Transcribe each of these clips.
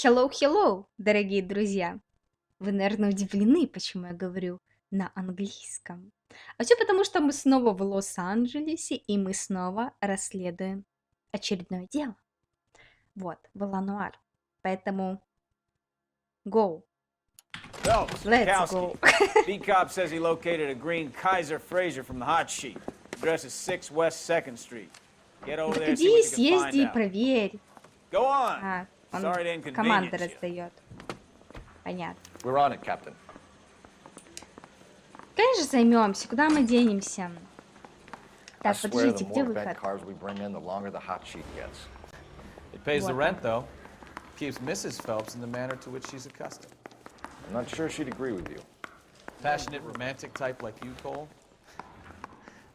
Hello, hello, дорогие друзья! Вы, наверное, удивлены, почему я говорю на английском. А все потому, что мы снова в Лос-Анджелесе, и мы снова расследуем очередное дело. Вот, в Noire. Поэтому go, Phelps, let's Kowski. go. B-Cop says he located a green Kaiser Fraser from the hot sheet. Address is 6 West 2nd Street. Get over there and see Иди, what you can съезди и find out. проверь. Go on. А, он Sorry to команды inconvenience you. раздает. Понятно. We're on it, Captain. Конечно, займемся. Куда мы денемся? I Так, swear, подождите, the где more bent выход? cars we bring in, the longer the hot sheet gets. It pays the Вот rent, так. though. Keeps Mrs. Phelps in the manner to which she's accustomed. I'm not sure she'd agree with you. Passionate, romantic type like you, Cole?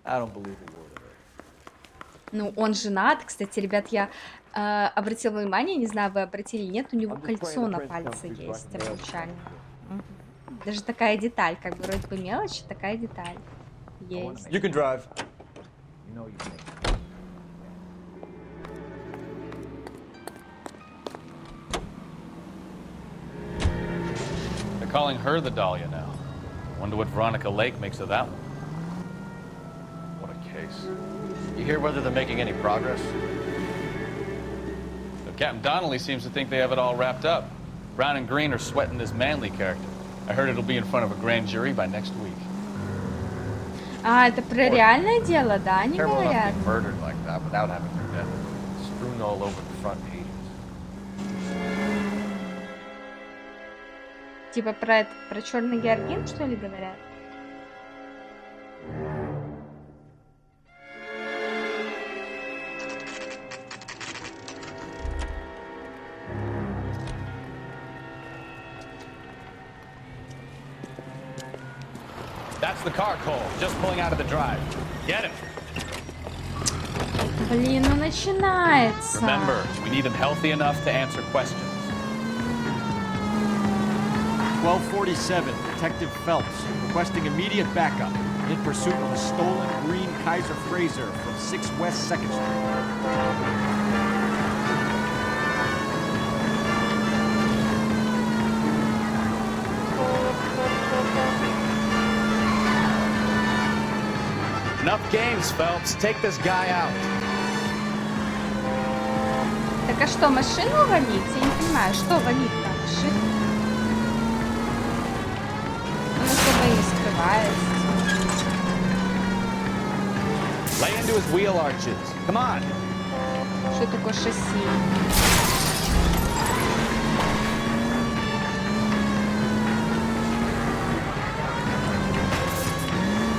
I don't believe a word of it. Ну, он женат. Кстати, ребят, я обратила внимание, не знаю, вы обратили или нет, у него кольцо на пальце есть обручальное. Мгм. Даже такая деталь, как бы вроде бы мелочь, такая деталь есть. You can drive. They're calling her the Dahlia now. Wonder what Veronica Lake makes of that one. What a case. You hear whether they're making any progress? But Captain Donnelly seems to think they have it all wrapped up. Brown and Green are sweating this Manley character. I heard it'll be in front of a grand jury by next week. А, это про реальное дело, да, они Terrible enough говорят? to be murdered like that without having their death strewn all over the front pages. Типа про это, про черный георгин, что ли, говорят? That's the car, Cole. Just pulling out of the drive. Get him. Блин, ну начинается. Remember, we need him healthy enough to answer questions. 1247, Detective Phelps, requesting immediate backup in pursuit of a stolen green Kaiser Fraser from 6 West 2nd Street. Enough games, Phelps. Take this guy out. Так а что, машину валить? Я не понимаю, что валить там? Машину? Он особо и не скрывается. Lay into his wheel arches. Come on. Что такое шасси?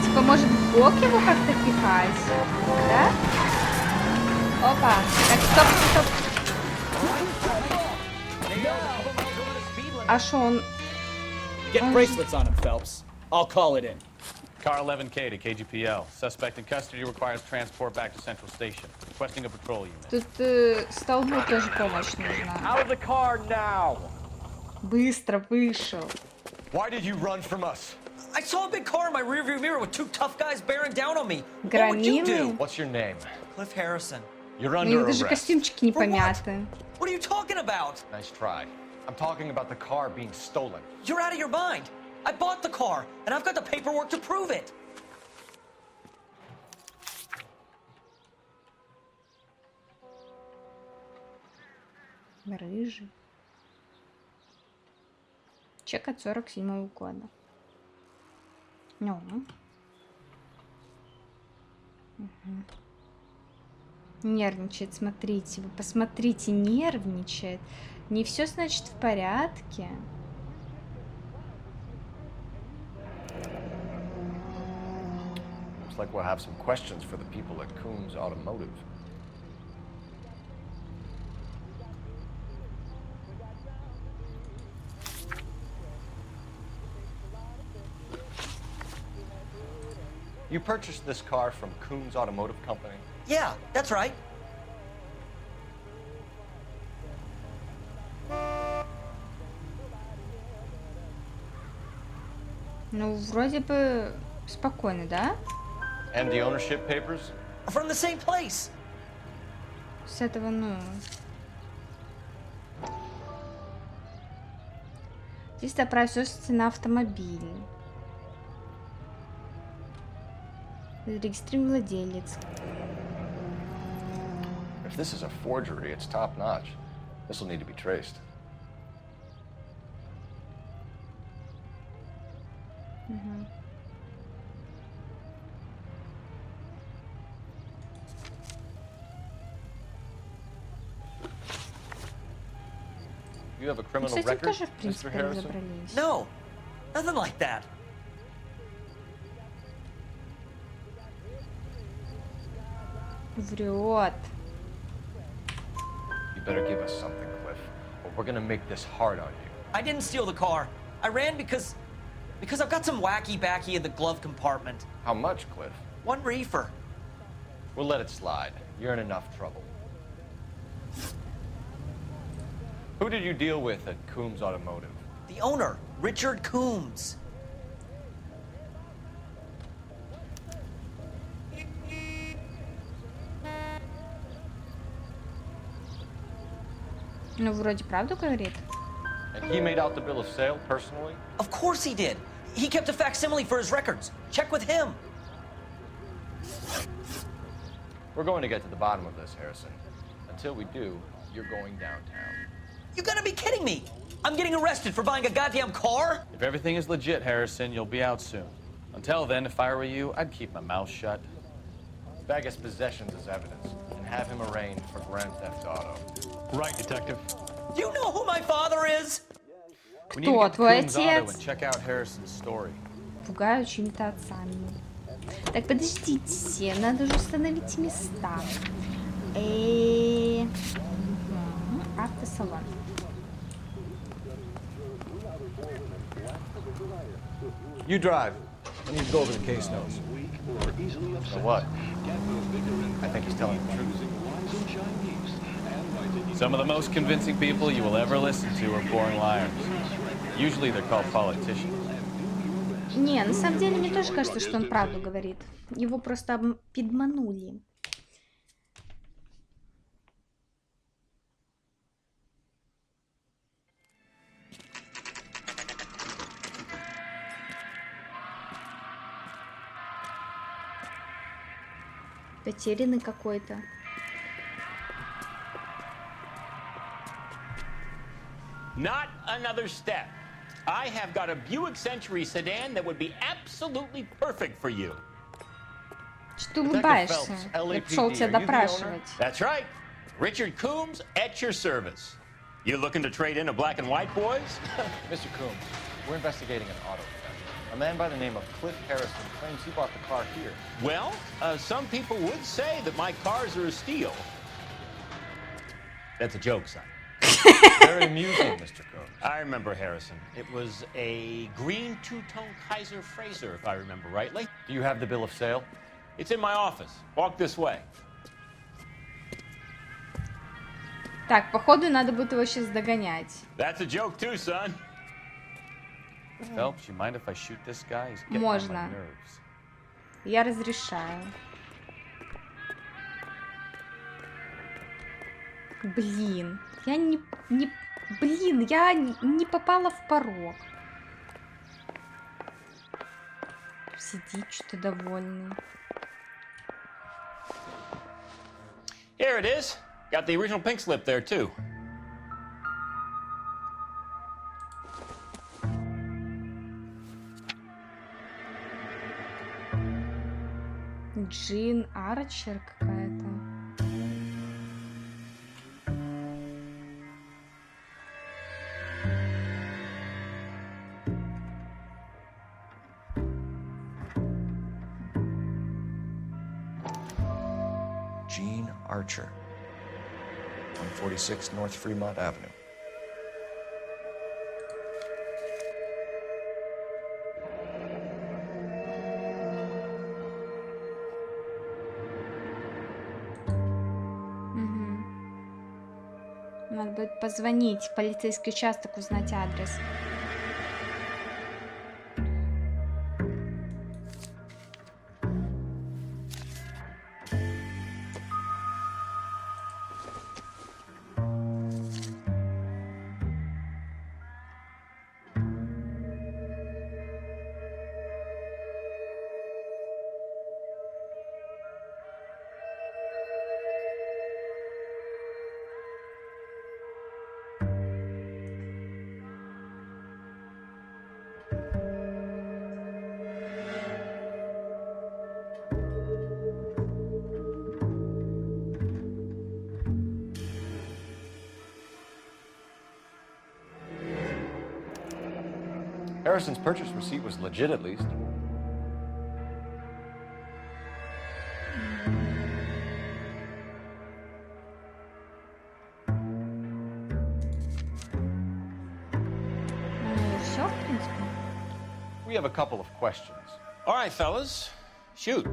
Типа, может, в бок его как-то пихать? Да? Опа! Так, стоп, стоп. А шо он... Get bracelets on him, Phelps. I'll call it in. Car 11K to KGPL. Suspect in custody requires transport back to Central Station. Requesting a patrol unit. Тут столбу тоже помощь нужна. Out of the car now! Быстро вышел. Why did you run from us? I saw a big car in my rearview mirror with two tough guys bearing down on me. What would you do? Громилы? What's your name? Cliff Harrison. You're У under них даже arrest. костюмчики не For what? помяты. What are you talking about? Nice try. I'm talking about the car being stolen. You're out of your mind. I bought the car, and I've got the paperwork to prove it. Рыжий. Чек от 47-го года. Ну. Мгм. Нервничает, смотрите. Вы посмотрите, нервничает. Не все, значит, в порядке. Looks like we'll have some questions for the people at Coombs Automotive. You purchased this car from Coombs Automotive Company? Yeah, that's right. Ну, вроде бы спокойно, да? And the ownership papers? From the same place. С этого, ну... Здесь отправься на автомобиль. Зарегистрируй владелец. If this is a forgery, it's top-notch. This will need to be traced. You have a Ну, criminal с этим record, тоже, в Mr. принципе, Harrison? разобрались. No, nothing like that. Врет. You better give us something, Cliff, or we're gonna make this hard on you. I didn't steal the car. I ran because I've got some wacky backy in the glove compartment. How much, Cliff? 1 reefer. We'll let it slide. You're in enough trouble. Who did you deal with at Coombs Automotive? The owner, Richard Coombs. Ну, вроде правду говорит. And he made out the bill of sale personally? Of course he did. He kept a facsimile for his records. Check with him. We're going to get to the bottom of this, Harrison. Until we do, you're going downtown. You gotta be kidding me. I'm getting arrested for buying a goddamn car? If everything is legit, Harrison, you'll be out soon. Until then, if I were you, I'd keep my mouth shut. Bag his possessions as evidence and have him arraigned for Grand Theft Auto. Right, detective. Do you know who my father is? We need to Кто get to твой Coombs Auto отец? and check out Harrison's story. Пугаю чьими-то отцами. Так, подождите, надо же установить места. Автосалон. You drive. I need to go over the case notes. So what? I think he's telling the truth. Some of the most convincing people you will ever listen to are born liars. Usually they're called politicians. Не, на самом деле, мне тоже кажется, что он правду говорит. Его просто подманули. Потерянный какой-то. Not another step. I have got a Buick Century sedan that would be absolutely perfect for you. Что ты улыбаешься? Я пришел тебя допрашивать. That's right. Richard Coombs at your service. You looking to trade in a black and white, boys? Mr. Coombs, we're investigating an auto theft. A man by the name of Cliff Harrison claims he bought the car here. Well, some people would say that my cars are a steal. That's a joke, son. Very amusing, Mr. Coombs. I remember Harrison. It was a green two-tone Kaiser Frazer, if I remember rightly. Do you have the bill of sale? It's in my office. Walk this way. Так, походу, надо будет его сейчас догонять. That's a joke too, son. Phelps, you mind if I shoot this guy? He's getting on Можно. my nerves. Я разрешаю. Блин, я Блин, я не попала в порог. Сидит что-то довольный. Here it is. Got the original pink slip there too. Джин Арчер какая-то. Gene Archer, 146 North Fremont Avenue. Надо будет позвонить в полицейский участок, узнать адрес. Harrison's purchase receipt was legit, at least. Ну и все, в принципе. We have a couple of questions. All right, fellas, shoot.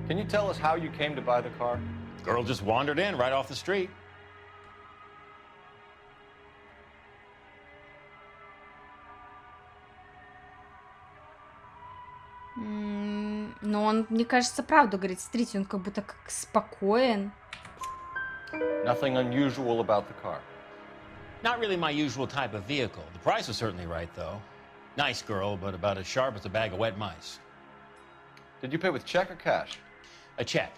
Can you tell us how you came to buy the car? Girl just wandered in right off the street. Но он, мне кажется, правду говорит. Смотрите, он как будто как спокоен. Nothing unusual about the car. Not really my usual type of vehicle. The price was certainly right, though. Nice girl, but about as sharp as a bag of wet mice. Did you pay with check or cash? A check.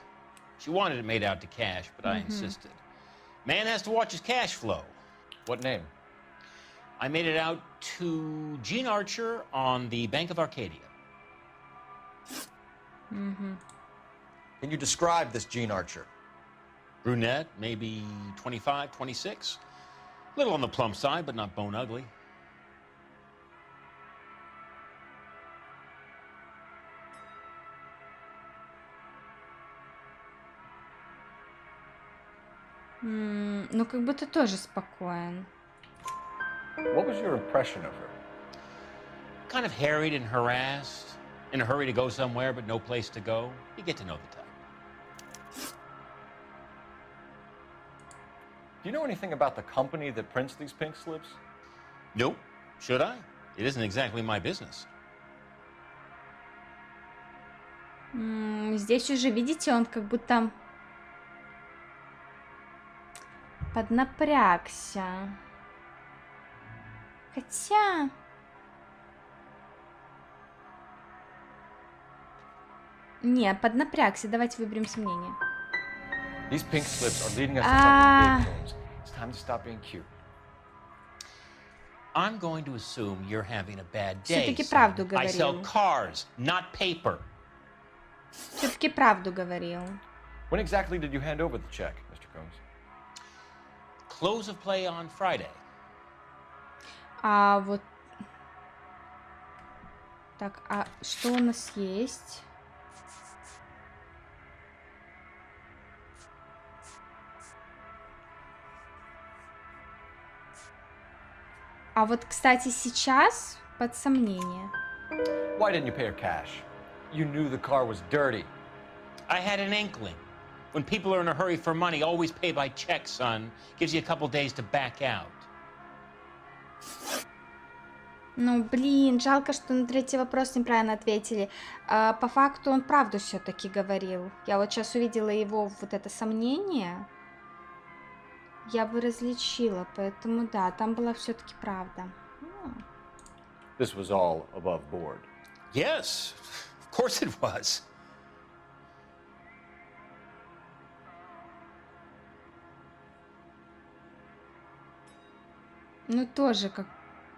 She wanted it made out to cash, but I insisted. Man has to watch his cash flow. What name? I made it out to Gene Archer on the Bank of Arcadia. Can you describe this Gene Archer? Brunette, maybe 25, 26. Little on the plump side, but not bone ugly. Ну, как будто тоже спокоен. What was your impression of her? Kind of harried and harassed, in a hurry to go somewhere, but no place to go. You get to know the type. Do you know anything about the company that prints these pink slips? Nope. Should I? It isn't exactly my business. Здесь уже, видите, он как будто поднапрягся. Хотя... Не, поднапрягся. Давайте выберем мнение. These pink slips are leading us to something big, Holmes. It's time to stop being cute. I'm going to assume you're having a bad day. Всё-таки son. правду I sell говорил. cars, not paper. Все-таки правду говорил. When exactly did you hand over the check, Mr. Combs? Close of play on Friday. А вот... Так, а что у нас есть? А вот, кстати, сейчас под сомнение. Why didn't you pay her cash? You knew the car was dirty. I had an inkling. When people are in a hurry for money, always pay by check, son. Gives you a couple days to back out. Ну, блин, жалко, что на третий вопрос неправильно ответили. По факту он правду все-таки говорил. Я вот сейчас увидела его вот это сомнение. Я бы различила, поэтому да, там была все-таки правда. This was all above board. Yes, of course it was. Ну, тоже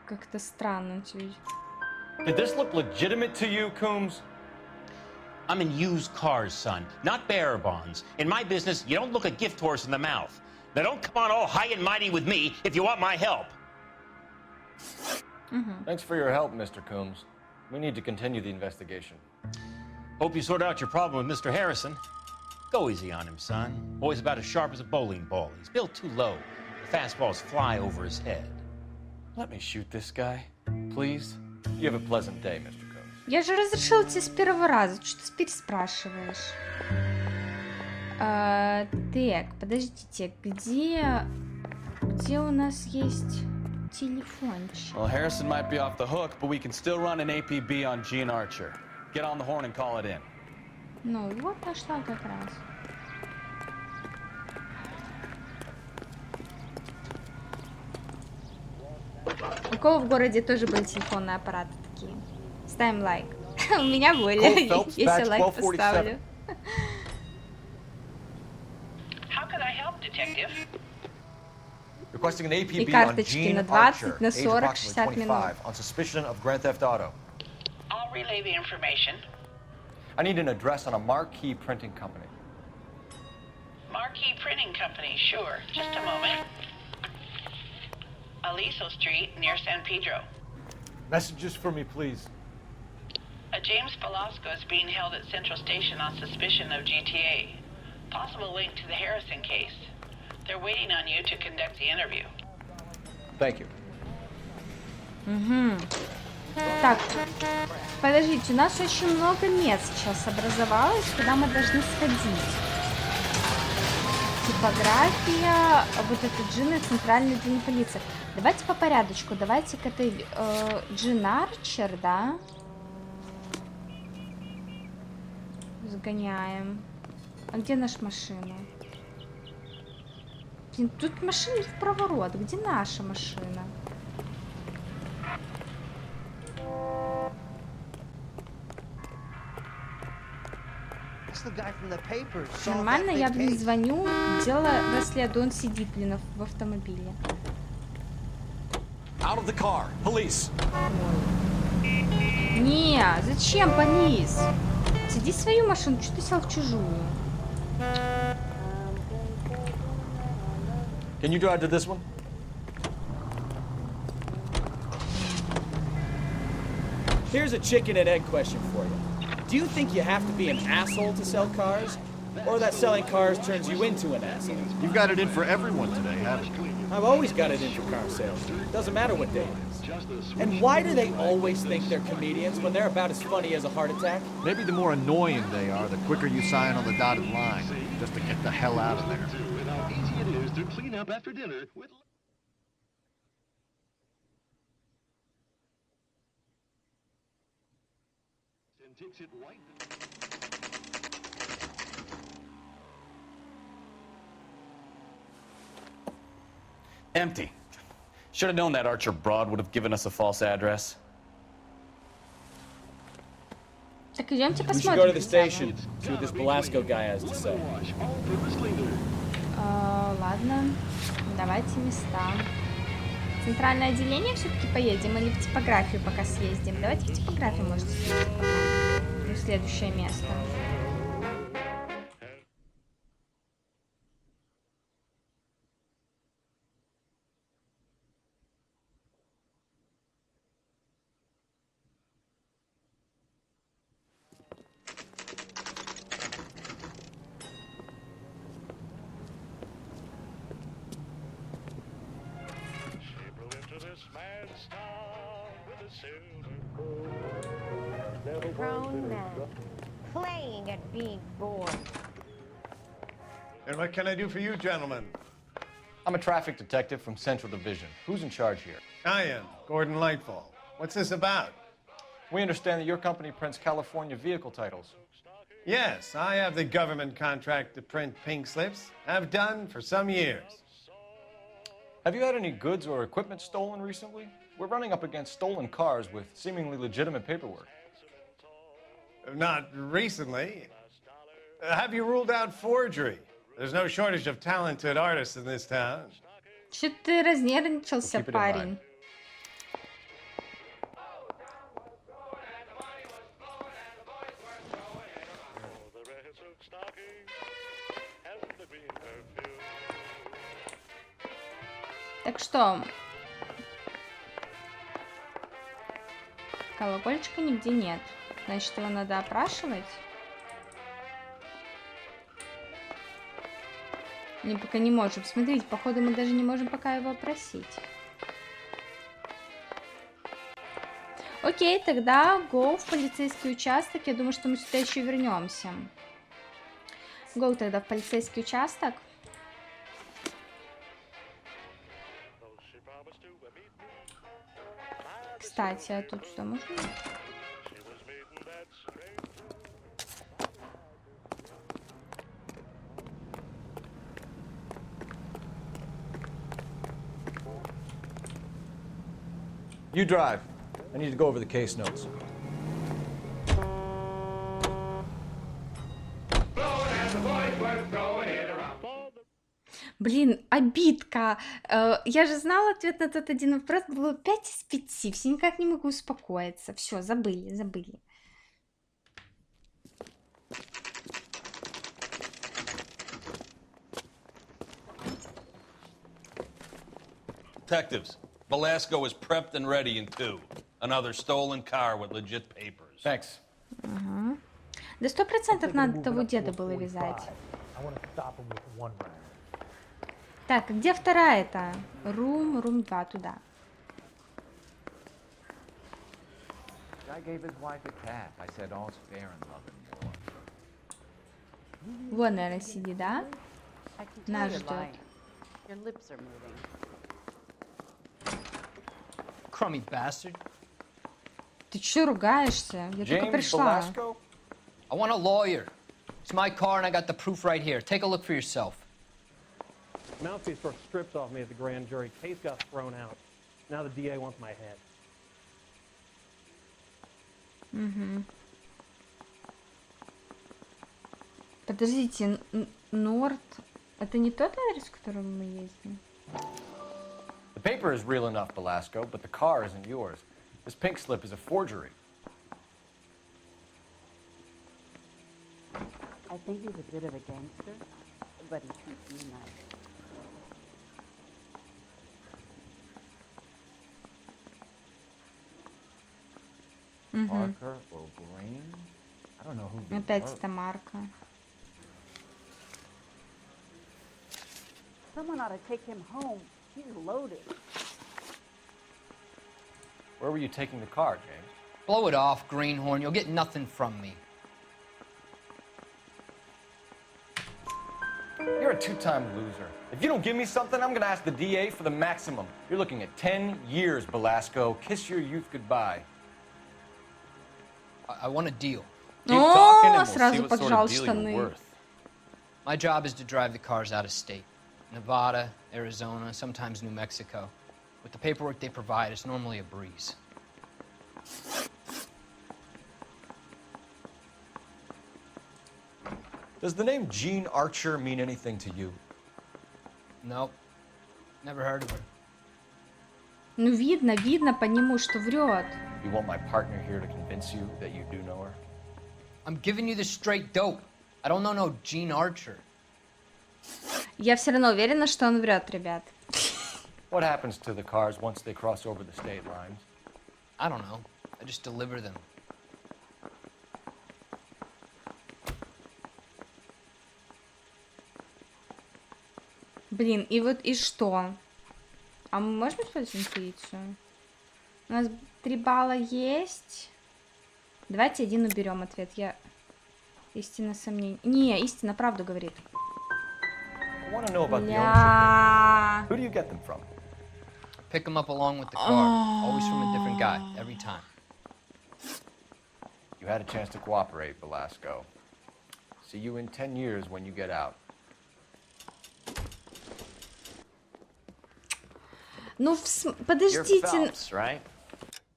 как-то странно. Did this look legitimate to you, Coombs? I'm in used cars, son, not bearer bonds. In my business, you don't look a gift horse in the mouth. Now don't come on all high and mighty with me if you want my help. Thanks for your help, Mr. Coombs. We need to continue the investigation. Hope you sort out your problem with Mr. Harrison. Go easy on him, son. Boy's about as sharp as a bowling ball. He's built too low. The fastballs fly over his head. Let me shoot this guy, please. You have a pleasant day, Mr. Coombs. Я же разрешила тебе с первого раза. Что ты теперь спрашиваешь? Так, подождите, где у нас есть телефончик? Well, Harrison might be off the hook, but we can still run an APB on Gene Archer. Get on the horn and call it in. Ну, вот нашла как раз. У кого в городе тоже были телефонные аппараты такие? Ставим лайк. У меня были, Phelps, если batch лайк 1247. поставлю. How can I help, detective? Requesting an APB И on карточки Gene на 20, Archer, на age 40, approximately 60 минут. 25, on suspicion of Grand Theft Auto. I'll relay the information. I need an address on a marquee printing company. Marquee Printing Company, sure. Just a moment. A Aliso Street near San Pedro. Messages for me, please. A James Velasco is being held at Central Station on suspicion of GTA. Possible link to the Harrison case. They're waiting on you to conduct the interview. Thank you. Так, подождите, у нас очень много мест сейчас образовалось, куда мы должны сходить. Типография, вот это Джин и центральный день полиции. Давайте по порядочку, давайте к этой Джин Арчер, да? Сгоняем. А где наша машина? Блин, тут машина в проворот. Где наша машина? Нормально, я, блин, звоню, дело расследую, он сидит, блин, в автомобиле. Out of the car. Police. Не, зачем полис? Сиди в свою машину, что ты сел в чужую? Can you drive to this one? Here's a chicken and egg question for you. Do you think you have to be an asshole to sell cars? Or that selling cars turns you into an asshole? You've got it in for everyone today, haven't you? I've always got it in for car sales. Doesn't matter what day it is. And why do they always think they're comedians when they're about as funny as a heart attack? Maybe the more annoying they are, the quicker you sign on the dotted line, just to get the hell out of there. And how easy it is to clean up after dinner with... And takes it right... Empty. Should have known that Archer broad would have given us a false address. Так, идемте We should go to посмотрим. the station, see what this Velasco guy has to say. Ладно, давайте места. Центральное отделение все-таки поедем или в типографию пока съездим? Давайте в типографию, может, съездим пока. Ну, следующее место. Grown men playing at being bored. And what can I do for you, gentlemen? I'm a traffic detective from Central Division. Who's in charge here? I am, Gordon Lightfall. What's this about? We understand that your company prints California vehicle titles. Yes, I have the government contract to print pink slips. Have done for some years. Have you had any goods or equipment stolen recently? We're running up against stolen cars with seemingly legitimate paperwork. Not recently. Have you ruled out forgery? There's no shortage of talented artists in this town. Че ты разнервничался, Keep it in парень? mind. Так что? Колокольчика нигде нет. Значит, его надо опрашивать. Не, пока не можем. Смотрите, походу мы даже не можем пока его опросить. Окей, тогда go в полицейский участок. Я думаю, что мы сюда еще вернемся. Go тогда в полицейский участок. Кстати, а тут что можно? You drive. I need to go over the case notes. Блин, обидка. Я же знала ответ на тот один вопрос. Было 5 из 5. Все никак не могу успокоиться. Все, забыли. Detectives, Velasco is prepped and ready in 2. Another stolen car with legit papers. Thanks. Ага. Да 100% надо того деда было вязать. Так, где вторая-то? Рум 2 туда. Вон, наверное, сидит, да? Нас ждет. Crummy bastard. Ты чё ругаешься? Я только пришла. I want a lawyer. It's my car and I got the proof right here. Take a look for yourself. Mounties took strips off me at the grand jury. Case got thrown out. Now the DA wants my head. Угу. Подождите, Норд, это не тот адрес, к которому мы ездим? The paper is real enough, Velasco, but the car isn't yours. This pink slip is a forgery. I think he's a bit of a gangster, but he treats me nice. Parker or Green? I don't know who. Опять эта марка. Someone ought to take him home. He's loaded. Where were you taking the car, James? Blow it off, Greenhorn. You'll get nothing from me. You're a two-time loser. If you don't give me something, I'm gonna ask the DA for the maximum. You're looking at 10 years, Velasco. Kiss your youth goodbye. I want a deal. О, сразу поджал штаны. My job is to drive the cars out of state. Nevada, Arizona, sometimes New Mexico. With the paperwork they provide, it's normally a breeze. Does the name Jean Archer mean anything to you? Nope. Never heard of her. Ну, видно по нему, что врет. You want my partner here to convince you that you do know her? I'm giving you the straight dope. I don't know no Jean Archer. Я все равно уверена, что он врет, ребят. What happens to the cars once they cross over the state lines? I don't know. I just deliver them. Блин, и вот и что? А мы можем использовать интуицию? У нас 3 балла есть. Давайте один уберем ответ. Я истинно сомнений. Не, истинно правду говорит. Бля. Who do you get them from? Pick them up along with the car. Always from a different guy, every time. You had a chance to cooperate, Velasco. See you in 10 years when you get out. Ну, подождите.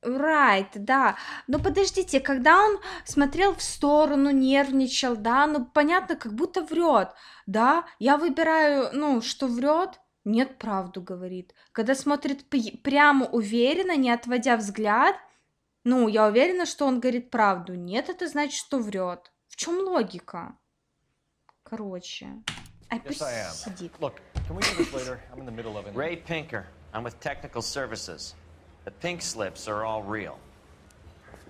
Right, да. Но подождите, когда он смотрел в сторону, нервничал, да, ну, понятно, как будто врет, да. Я выбираю, ну, что врет, нет, правду говорит. Когда смотрит прямо уверенно, не отводя взгляд, ну, я уверена, что он говорит правду. Нет, это значит, что врет. В чем логика? Короче. Ай, пусть сидит. Look, can we do this later? I'm in the middle of it. Ray Pinker. I'm with Technical Services. The pink slips are all real.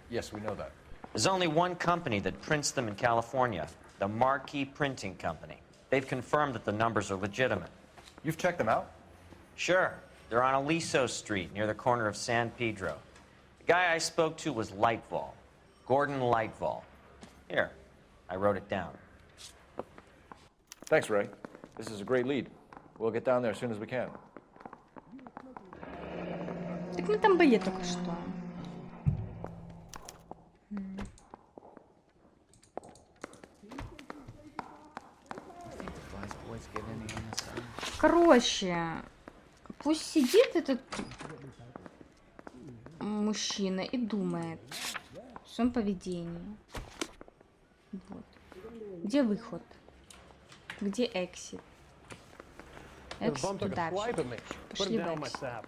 Yes, we know that. There's only one company that prints them in California, the Marquee Printing Company. They've confirmed that the numbers are legitimate. You've checked them out? Sure. They're on Aliso Street, near the corner of San Pedro. The guy I spoke to was Lightval. Gordon Lightval. Here, I wrote it down. Thanks, Ray. This is a great lead. We'll get down there as soon as we can. Так мы там были только что. Короче, пусть сидит этот мужчина и думает о своем поведении. Вот. Где выход? Где эксит? Эксит туда. Пошли в эксит.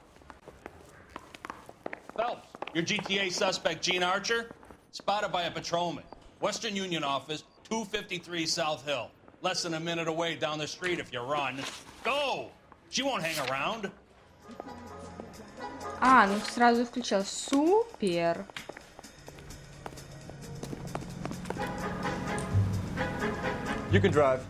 Phelps, your GTA suspect, Gene Archer, spotted by a patrolman. Western Union office, 253 South Hill. Less than a minute away down the street if you run. Go! She won't hang around. А, ну сразу включил. Супер. You can drive.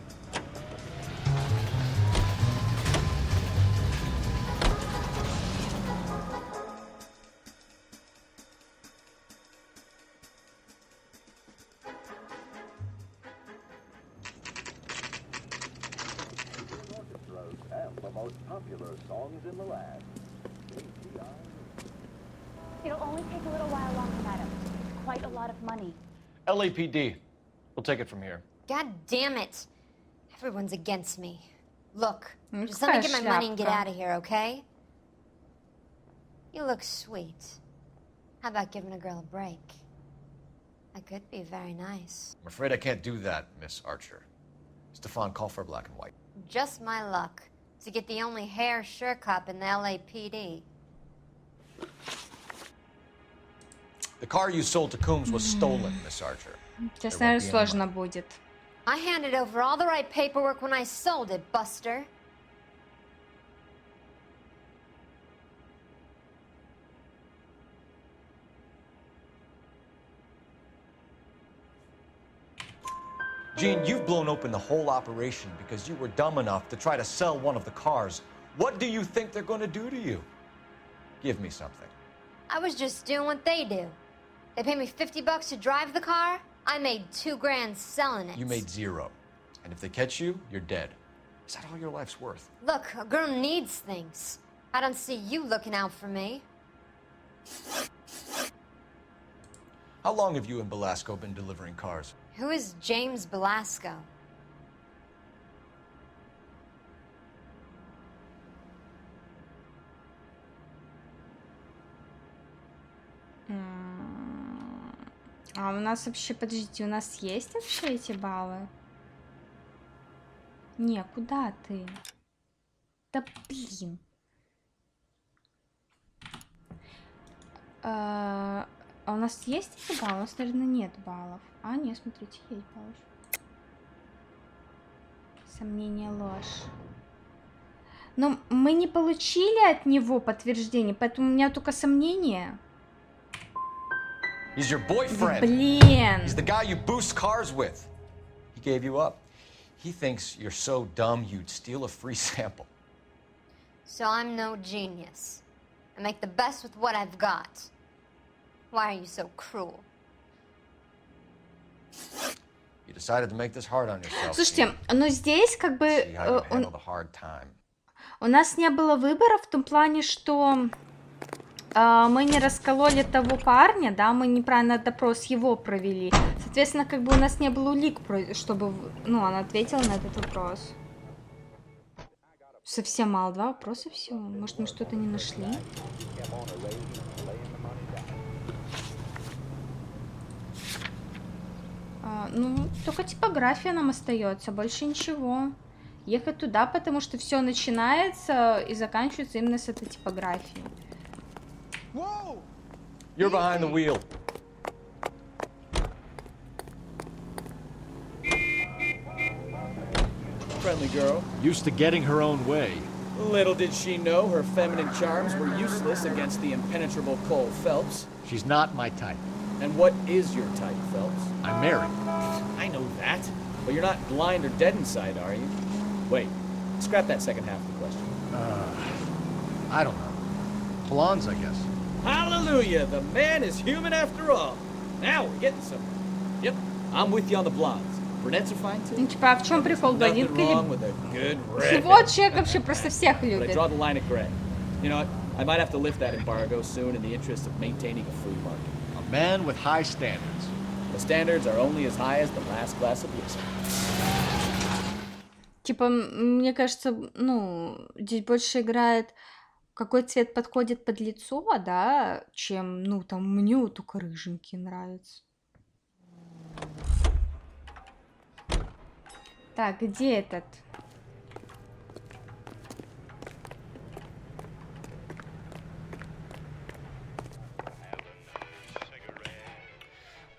It'll only take a little while longer, madam. It's quite a lot of money. LAPD. We'll take it from here. God damn it. Everyone's against me. Look, Ну, just let me какая get my money and get шляпка. out of here, okay? You look sweet. How about giving a girl a break? I could be very nice. I'm afraid I can't do that, Miss Archer. Stefan, call for black and white. Just my luck to get the only hair sure cop in the LAPD. The car you sold to Coombs was stolen, Miss Archer. Сейчас, There наверное, won't be any сложно будет. I handed over all the right paperwork when I sold it, Buster. Gene, you've blown open the whole operation because you were dumb enough to try to sell one of the cars. What do you think they're going to do to you? Give me something. I was just doing what they do. They paid me $50 to drive the car. I made $2 grand selling it. You made zero. And if they catch you, you're dead. Is that all your life's worth? Look, a girl needs things. I don't see you looking out for me. How long have you and Belasco been delivering cars? Who is James Belasco? А у нас вообще, подождите, у нас есть вообще эти баллы? Не, куда ты? Да блин. А у нас есть эти баллы? У нас, наверное, нет баллов. А, нет, смотрите, есть баллы. Сомнение, ложь. Но мы не получили от него подтверждение, поэтому у меня только сомнения. He's your boyfriend. Блин. He's the guy you boost cars with. He gave you up. He thinks you're so dumb you'd steal a free sample. So I'm no genius. I make the best with what I've got. Why are you so cruel? You decided to make this hard on yourself. Слушайте, но здесь как бы See how you handle the hard time. у нас не было выбора в том плане, что мы не раскололи того парня, да, мы неправильно допрос его провели. Соответственно, как бы у нас не было улик, чтобы, ну, он ответил на этот вопрос. Совсем мало, 2 вопроса всего. Может, мы что-то не нашли? Ну, только типография нам остается, больше ничего. Ехать туда, потому что все начинается и заканчивается именно с этой типографии. You're behind the wheel. Friendly girl. Used to getting her own way. Little did she know her feminine charms were useless against the impenetrable Cole Phelps. She's not my type. And what is your type, Phelps? I'm married. I know that. But you're not blind or dead inside, are you? Wait, scrap that second half of the question. I don't know. Blondes, I guess. Hallelujah! The man is human after all. Now we're getting somewhere. Yep, I'm with you on the blondes. Brunettes are fine too. Ну, типа, а в чем прикол? Nothing Блондинка wrong или... with a good red. Вот человек вообще просто всех But I любит. draw the line at gray. You know what? I might have to lift that embargo soon in the interest of maintaining a free market. A man with high standards. The standards are only as high as the last glass of whiskey. Типа, мне кажется, ну, здесь больше играет, какой цвет подходит под лицо, да, чем, ну, там, мне вот только рыженький нравится. Так, где этот?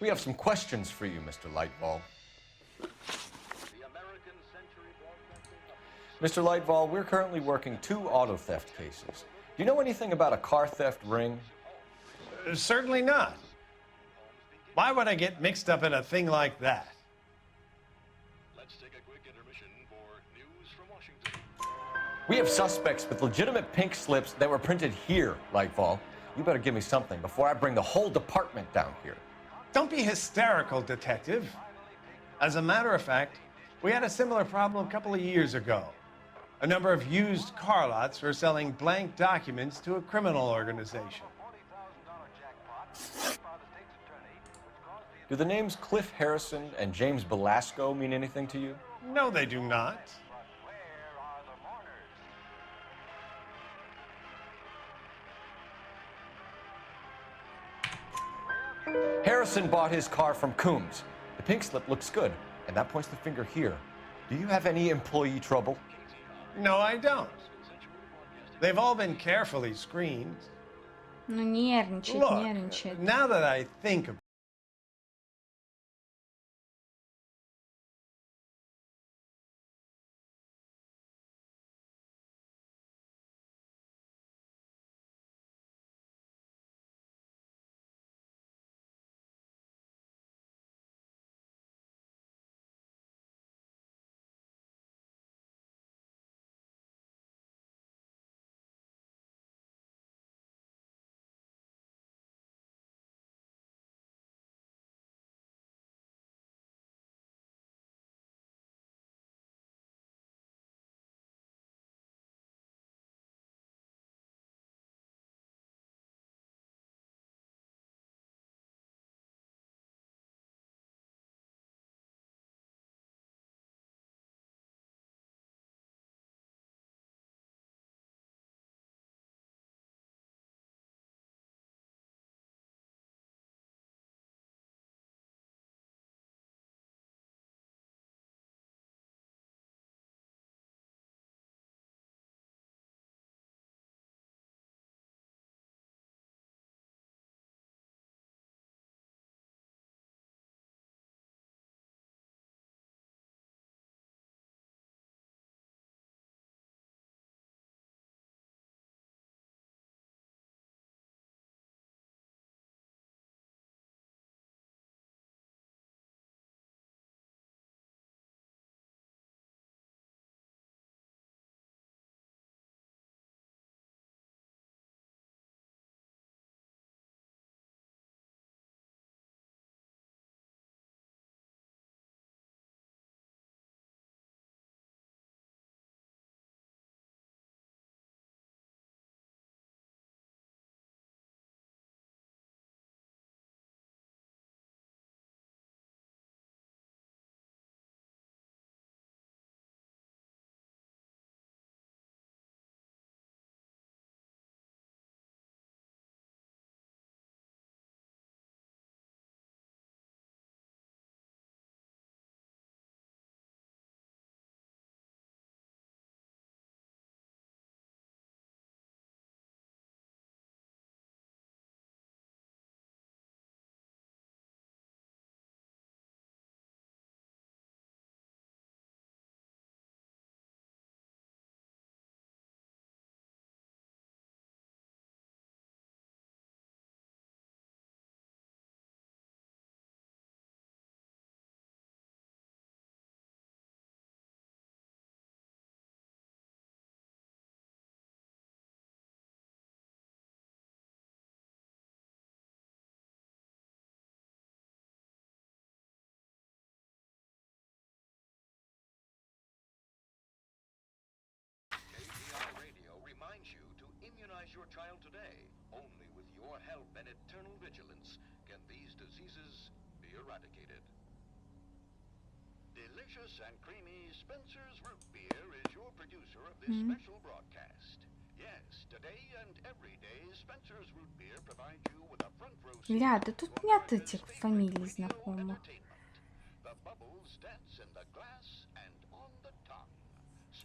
We have some questions for you, Mr. Lightball. Mr. Lightball, we're currently working 2 auto theft cases. Do you know anything about a car theft ring? Certainly not. Why would I get mixed up in a thing like that? We have suspects with legitimate pink slips that were printed here, Lightfall. You better give me something before I bring the whole department down here. Don't be hysterical, Detective. As a matter of fact, we had a similar problem a couple of years ago. A number of used car lots were selling blank documents to a criminal organization. Do the names Cliff Harrison and James Belasco mean anything to you? No, they do not. Harrison bought his car from Coombs. The pink slip looks good, and that points the finger here. Do you have any employee trouble? No, I don't. They've all been carefully screened. Ну, нервничает, Look, нервничает. now that I think about your child today. Only with your help and eternal vigilance can these diseases be eradicated. Delicious and creamy Spencer's Root Beer is your producer of this special broadcast. Yes, today and every day, Spencer's Root Beer provides you with a front row seat. Ля, да тут нет этих фамилий знакомых. The bubbles dance in the glass and on the tongue.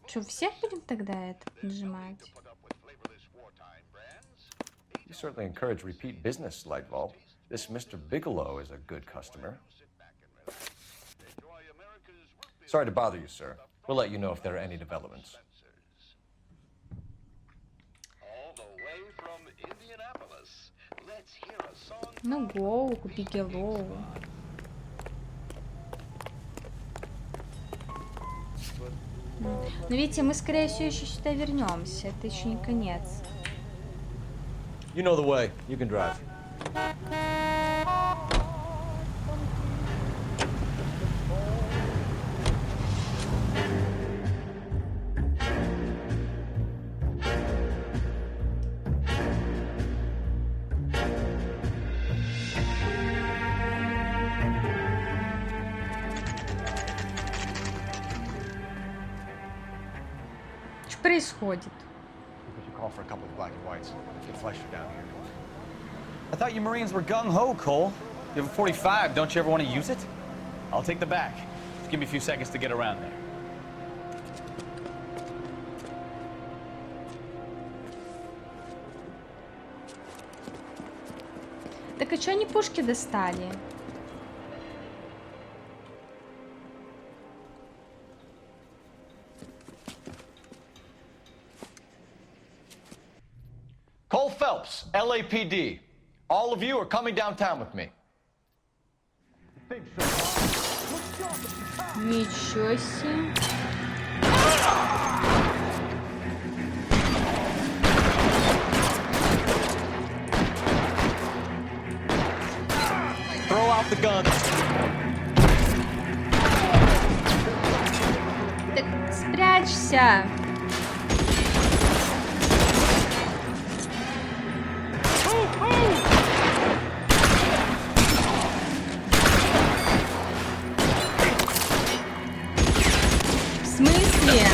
Что, всех будем тогда это нажимать? You certainly encourage repeat business, Lightfall. This Mr. Bigelow is a good customer. Sorry to bother you, sir. We'll let you know if there are any developments. All the Ну, гоу, купи гелоу. Но видите, мы, скорее всего, еще сюда вернемся. Это еще не конец. You know the way. You can drive. Что происходит? Call for a couple of black and whites. Get Fletcher down here. I thought you Marines were gung-ho, Cole. You have a 45, don't you ever want to use it? I'll take the back. Just give me a few seconds to get around there. Так а что они пушки достали? Cole Phelps, LAPD. All of you are coming downtown with me. Ничего себе. Throw out the guns. Так спрячься. В смысле?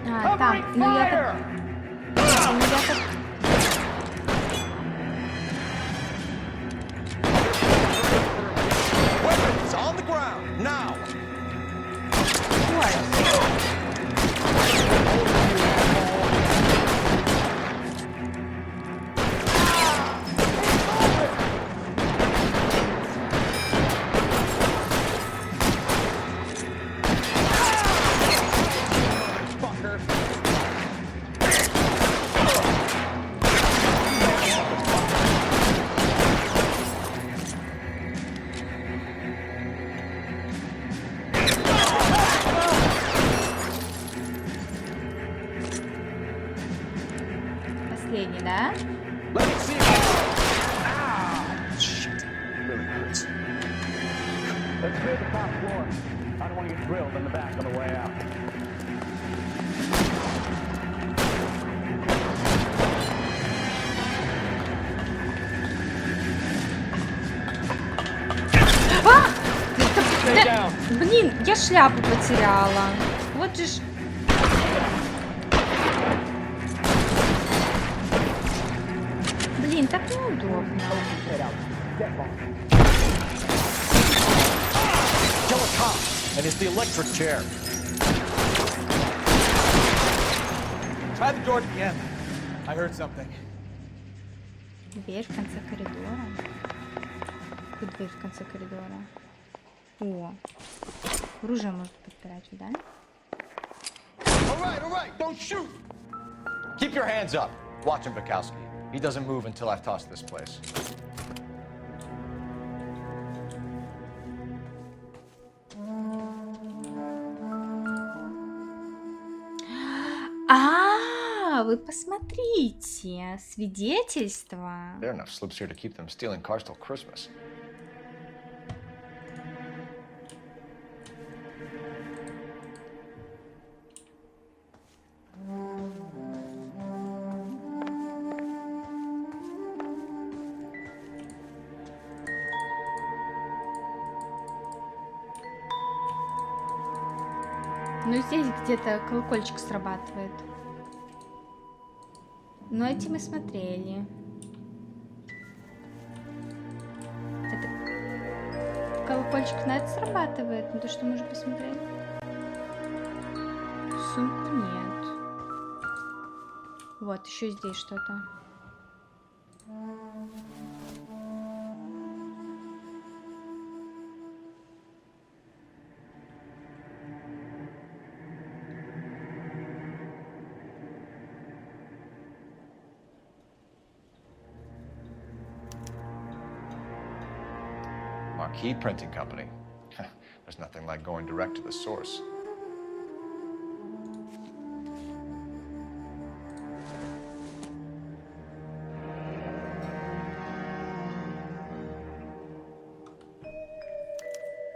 А, там, ну я так... Ну я так... Weapons on the ground, now! Последний, да? Let's clear the top floor. I don't want to get drilled in the back on the way out. А! Да, блин, я шляпу потеряла. Вот же ж... Блин, так неудобно. Kill a cop, and it's the electric chair. Try the door at the end. I heard something. Дверь в конце коридора. Тут дверь в конце коридора. О, оружие может подпирать, да? All right, don't shoot! Keep your hands up. Watch him, Bukowski. He doesn't move until I've tossed this place. А, вы посмотрите, свидетельство. There are enough slips here to keep them stealing cars till Christmas. Ну, здесь где-то колокольчик срабатывает. Но эти мы смотрели. Это колокольчик на это срабатывает, но то, что мы уже посмотрели. Сумку нет. Вот, еще здесь что-то. Marquee Printing Company. There's nothing like going direct to the source.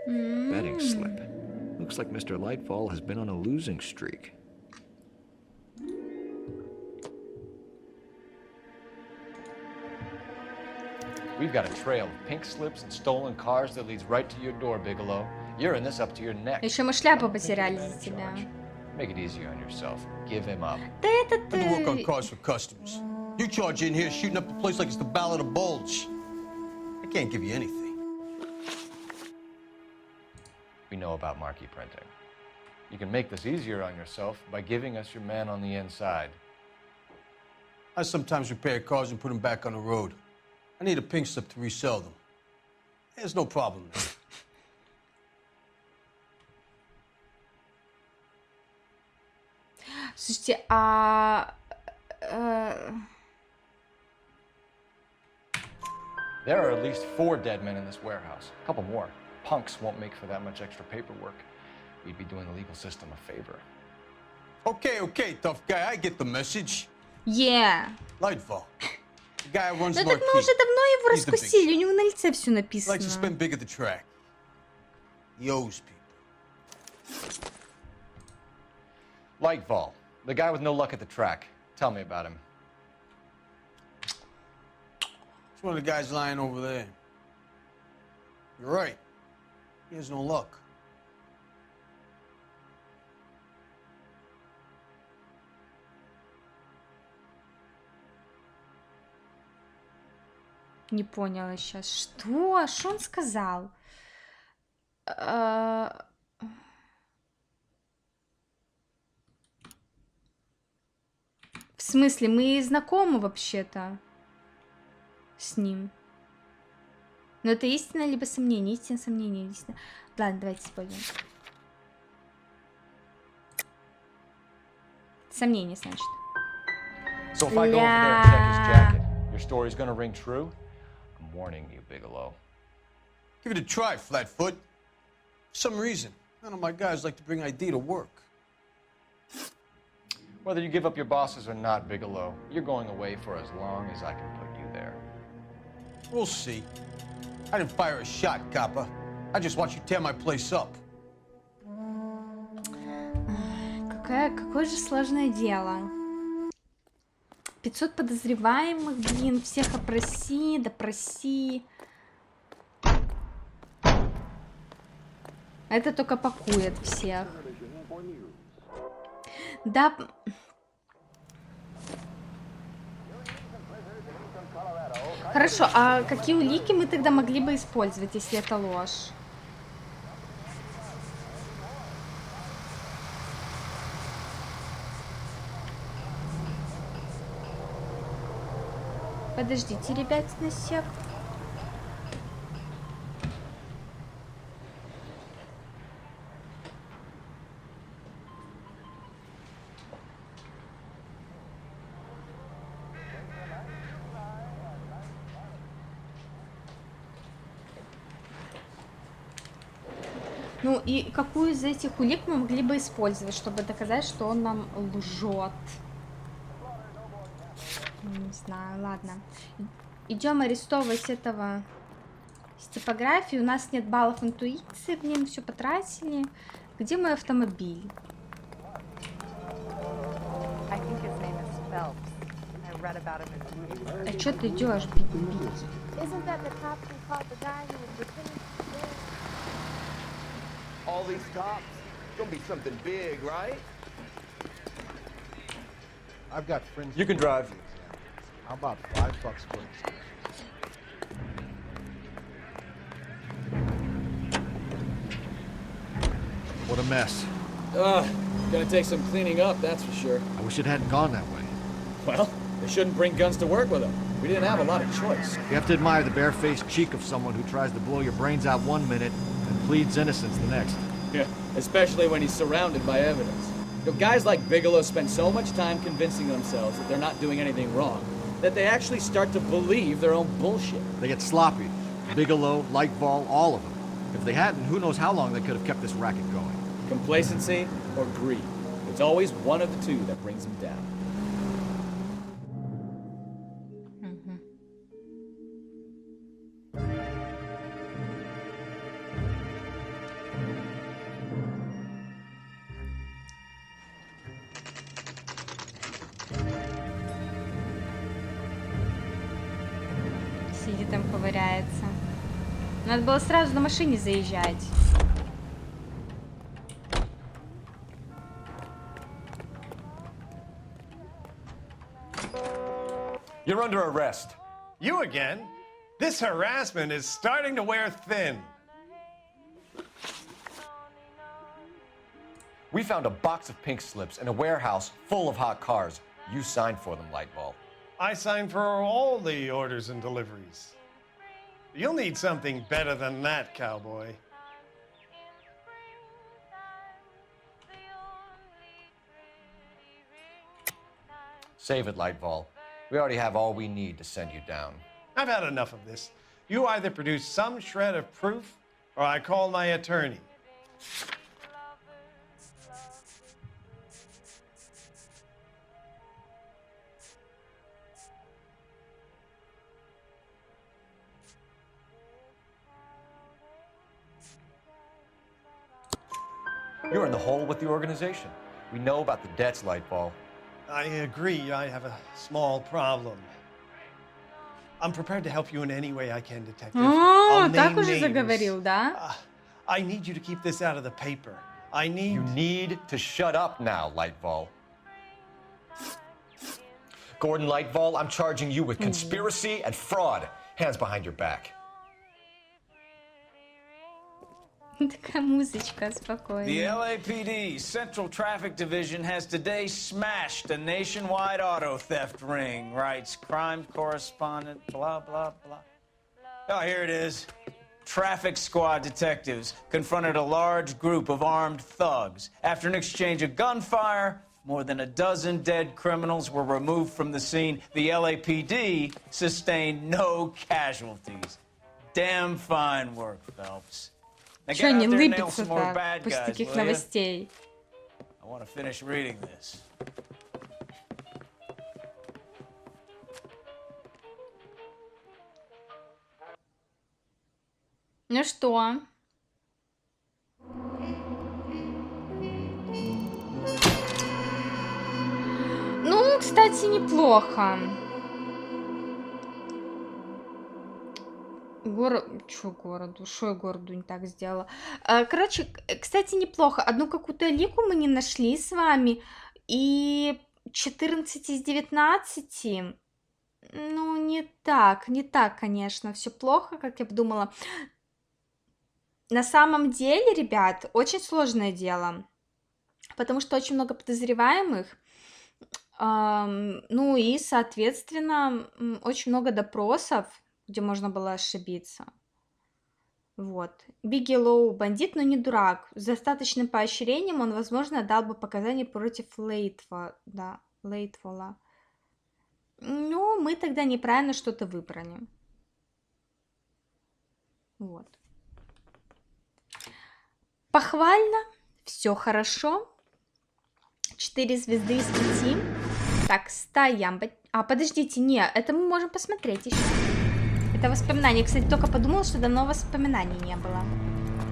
Betting slip. Looks like Mr. Lightfall has been on a losing streak. We've got a trail of pink slips and stolen cars that leads right to your door, Bigelow. You're in this up to your neck. Еще мы шляпу потеряли за тебя. Make it easier on yourself. Give him up. Да этот... I can work on cars for customers. You charge in here shooting up the place like it's the Ballad of Bulge. I can't give you anything. We know about marquee printing. You can make this easier on yourself by giving us your man on the inside. I sometimes repair cars and put them back on the road. I need a pink slip to resell them. There's no problem there. Слушайте, There are at least 4 dead men in this warehouse. A couple more. Punks won't make for that much extra paperwork. We'd be doing the legal system a favor. Okay, tough guy, I get the message. Yeah. Lightfall. The guy who runs Ну так Marquee. мы уже давно его He's the big раскусили, у него на лице все He написано. likes to spend big at the track. He owes people. Lightfall, the guy with no luck at the track. Tell me about him. It's one of the guys lying over there. You're right. He has no luck. Не поняла сейчас. Что? Что он сказал? В смысле, мы знакомы вообще-то с ним. Но это истина либо сомнение? Истина, сомнение, истина. Ладно, давайте спорим. Сомнение, значит. So if I go over there and check his jacket, your story's gonna ring true? I'm warning you, Bigelow. Give it a try, Flatfoot. For some reason, none of my guys like to bring ID to work. Whether you give up your bosses or not, Bigelow, you're going away for as long as I can put you there. We'll see. I didn't fire a shot, copper. I just watched you tear my place up. Какое же сложное дело. 500 подозреваемых, блин, всех опроси, допроси. Это только пакует всех. Да. Хорошо, а какие улики мы тогда могли бы использовать, если это ложь? Подождите, ребят, на сек. Ну и какую из этих улик мы могли бы использовать, чтобы доказать, что он нам лжет? Не знаю, ладно. Идем арестовывать этого с типографии. У нас нет баллов интуиции, в нем все потратили. Где мой автомобиль? А что ты идешь, бить? All these cops, gonna be something big, right? I've got friends. You can drive. How about $5 for it? What a mess. Gonna take some cleaning up, that's for sure. I wish it hadn't gone that way. Well, They shouldn't bring guns to work with them. We didn't have a lot of choice. You have to admire the barefaced cheek of someone who tries to blow your brains out one minute and pleads innocence the next. Yeah, especially when he's surrounded by evidence. You know, guys like Bigelow spend so much time convincing themselves that they're not doing anything wrong that they actually start to believe their own bullshit. They get sloppy. Bigelow, Lightfall, all of them. If they hadn't, who knows how long they could have kept this racket going. Complacency or greed. It's always one of the two that brings them down. Сидит там, ковыряется. Надо было сразу на машине заезжать. You're under arrest. You again? This harassment is starting to wear thin. We found a box of pink slips in a warehouse full of hot cars. You signed for them, Lightball. I signed for all the orders and deliveries. You'll need something better than that, cowboy. Save it, Lightball. We already have all we need to send you down. I've had enough of this. You either produce some shred of proof, or I call my attorney. You're in the hole with the organization. We know about the debts, Lightball. I agree, I have a small problem. I'm prepared to help you in any way I can, detective. О, так уже заговорил, да? I need you to keep this out of the paper. I need... You need to shut up now, Lightball. Gordon Lightball, I'm charging you with conspiracy and fraud. Hands behind your back. Такая музычка The спокойная. LAPD Central Traffic Division has today smashed a nationwide auto theft ring, writes crime correspondent, blah, blah, blah. Oh, here it is. Traffic squad detectives confronted a large group of armed thugs. After an exchange of gunfire, more than a dozen dead criminals were removed from the scene. The LAPD sustained no casualties. Damn fine work, Phelps. Now Чё get не out there and nail лыбится some more так bad после guys, таких will ya? новостей? I want to finish reading this. Ну что? Ну, кстати, неплохо. Чё городу? Шо я городу не так сделала? Короче, кстати, неплохо. Одну какую-то лику мы не нашли с вами. И 14 из 19. Ну, не так, конечно. Все плохо, как я бы думала. На самом деле, ребят, очень сложное дело. Потому что очень много подозреваемых. Ну и, соответственно, очень много допросов, где можно было ошибиться. Вот. Бигелоу бандит, но не дурак. С достаточным поощрением он, возможно, дал бы показания против Лейтфола. Ну, мы тогда неправильно что-то выбрали. Вот. Похвально. Все хорошо. 4 звезды из 5. Так, стоям. Подождите, не, это мы можем посмотреть еще. Это воспоминания. Кстати, только подумала, что давно воспоминаний не было.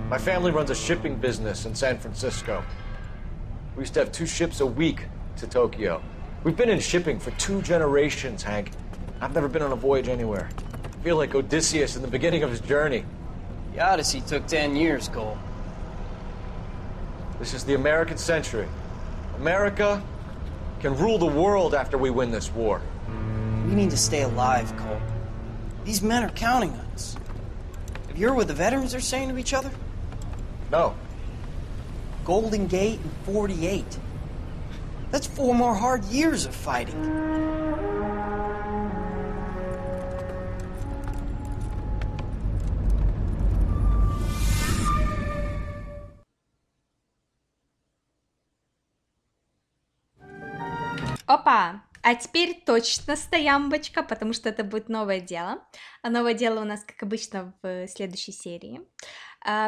My family runs a shipping business in San Francisco. We used to have 2 ships a week to Tokyo. We've been in shipping for 2 generations, Hank. I've never been on a voyage anywhere. I feel like Odysseus in the beginning of his journey. The Odyssey took 10 years, Cole. This is the American century. America can rule the world after we win this war. We need to stay alive, Cole. These men are counting on us. Have you heard what the veterans are saying to each other? No. Golden Gate and 48. That's 4 more hard years of fighting. Опа! А теперь точно стоямбочка, потому что это будет новое дело. А новое дело у нас, как обычно, в следующей серии.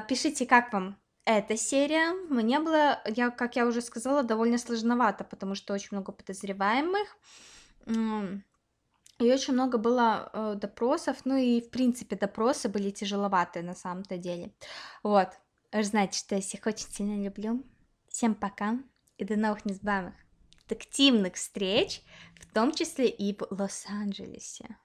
Пишите, как вам эта серия. Мне было, как я уже сказала, довольно сложновато, потому что очень много подозреваемых. И очень много было допросов. Ну и, в принципе, допросы были тяжеловатые на самом-то деле. Вот. Вы же знаете, что я всех очень сильно люблю. Всем пока и до новых незабываемых детективных встреч, в том числе и в Лос-Анджелесе.